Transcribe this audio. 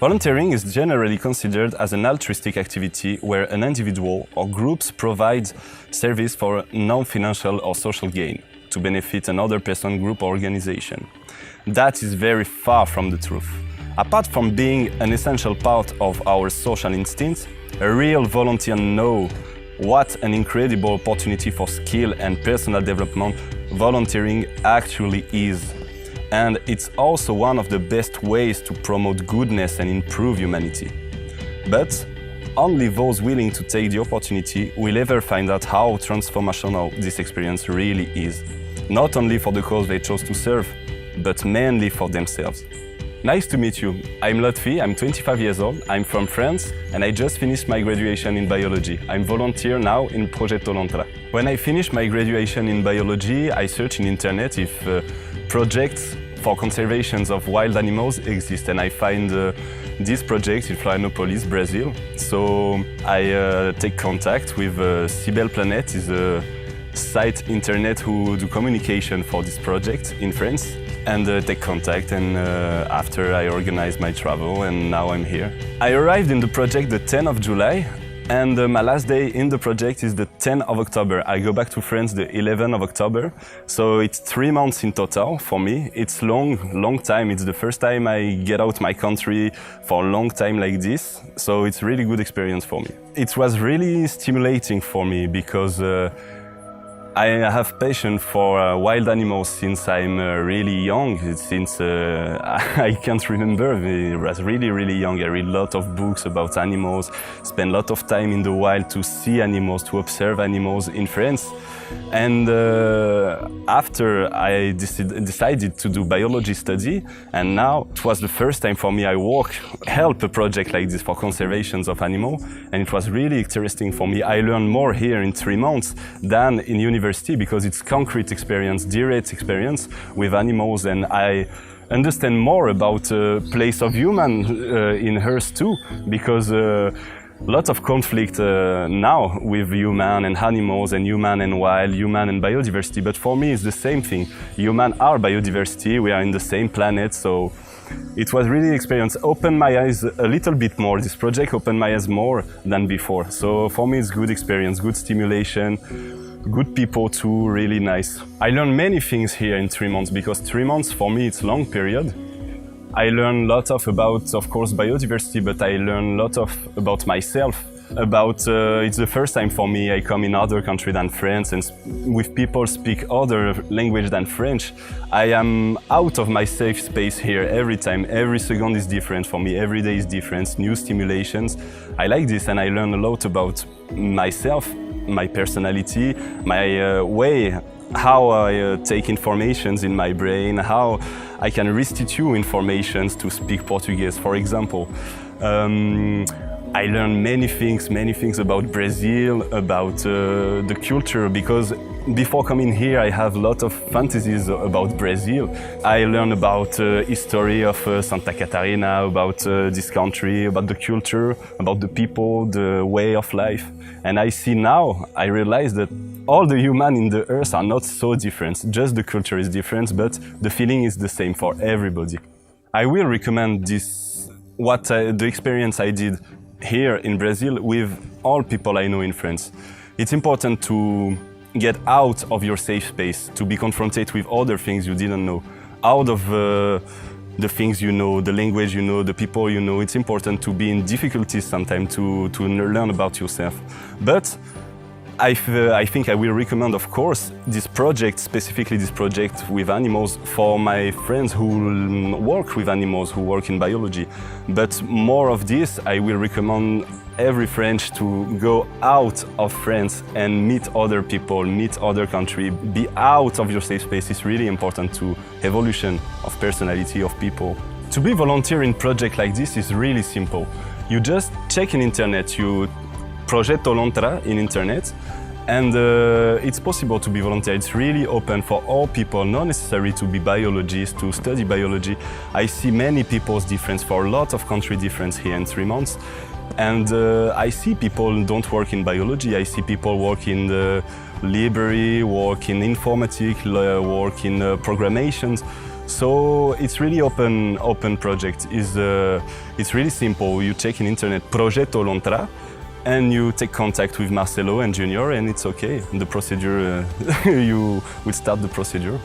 Volunteering is generally considered as an altruistic activity where an individual or groups provide service for non-financial or social gain to benefit another person, group, or organization. That is very far from the truth. Apart from being an essential part of our social instincts, a real volunteer knows what an incredible opportunity for skill and personal development volunteering actually is. And it's also one of the best ways to promote goodness and improve humanity. But only those willing to take the opportunity will ever find out how transformational this experience really is. Not only for the cause they chose to serve, but mainly for themselves. Nice to meet you. I'm Lotfi, I'm 25 years old, I'm from France, and I just finished my graduation in biology. I'm volunteer now in Projeto Lontra. When I finished my graduation in biology, I searched in internet if projects for conservation of wild animals exist, and I find this project in Florianopolis, Brazil. So I take contact with Cybele Planet, is a site internet who do communication for this project in France, and take contact, and after I organized my travel, and now I'm here. I arrived in the project the 10th of July, and my last day in the project is the 10th of October. I go back to France the 11th of October, so it's 3 months in total for me. It's long time. It's the first time I get out my country for a long time like this, so it's really good experience for me. It was really stimulating for me because I have passion for wild animals since I'm really young, since I can't remember. I was really young. I read a lot of books about animals, spend a lot of time in the wild to see animals, to observe animals in France. And after I decided to do biology study, and now it was the first time for me I help a project like this for conservation of animals, and it was really interesting for me. I learned more here in 3 months than in university because it's concrete experience, direct experience with animals, and I understand more about the place of human in Earth too, because lots of conflict now with human and animals, and human and wild, human and biodiversity. But for me, it's the same thing. Human are biodiversity. We are in the same planet. So it was really experience. Opened my eyes a little bit more. This project opened my eyes more than before. So for me, it's good experience, good stimulation, good people too, really nice. I learned many things here in 3 months because 3 months for me, it's a long period. I learned a lot about, of course, biodiversity, but I learned a lot about myself. It's the first time for me I come in other country than France, and with people speak other language than French. I am out of my safe space here every time. Every second is different for me. Every day is different. New stimulations. I like this, and I learn a lot about myself, my personality, my way, how I take informations in my brain, how I can restitute informations to speak Portuguese, for example. I learned many things about Brazil, about the culture, because before coming here I have a lot of fantasies about Brazil. I learned about history of Santa Catarina, about this country, about the culture, about the people, the way of life. And I see now, I realize that all the humans in the earth are not so different. Just the culture is different, but the feeling is the same for everybody. I will recommend the experience I did here in Brazil with all people I know in France. It's important to get out of your safe space, to be confronted with other things you didn't know, out of the things you know, the language you know, the people you know. It's important to be in difficulties sometimes to learn about yourself. But I think I will recommend, of course, this project, specifically this project with animals, for my friends who work with animals, who work in biology. But more of this, I will recommend every French to go out of France and meet other people, meet other countries, be out of your safe space. It's really important to evolution of personality of people. To be volunteer in project like this is really simple. You just check in internet, you Projeto Lontra in internet, and it's possible to be volunteer. It's really open for all people, not necessary to be biologists, to study biology. I see many people's difference for a lot of country difference here in 3 months. And I see people don't work in biology. I see people work in the library, work in informatics, work in programmation. So it's really open project. It's really simple. You take in internet Projeto Lontra, and you take contact with Marcelo and Junior, and it's okay. The procedure, you will start the procedure.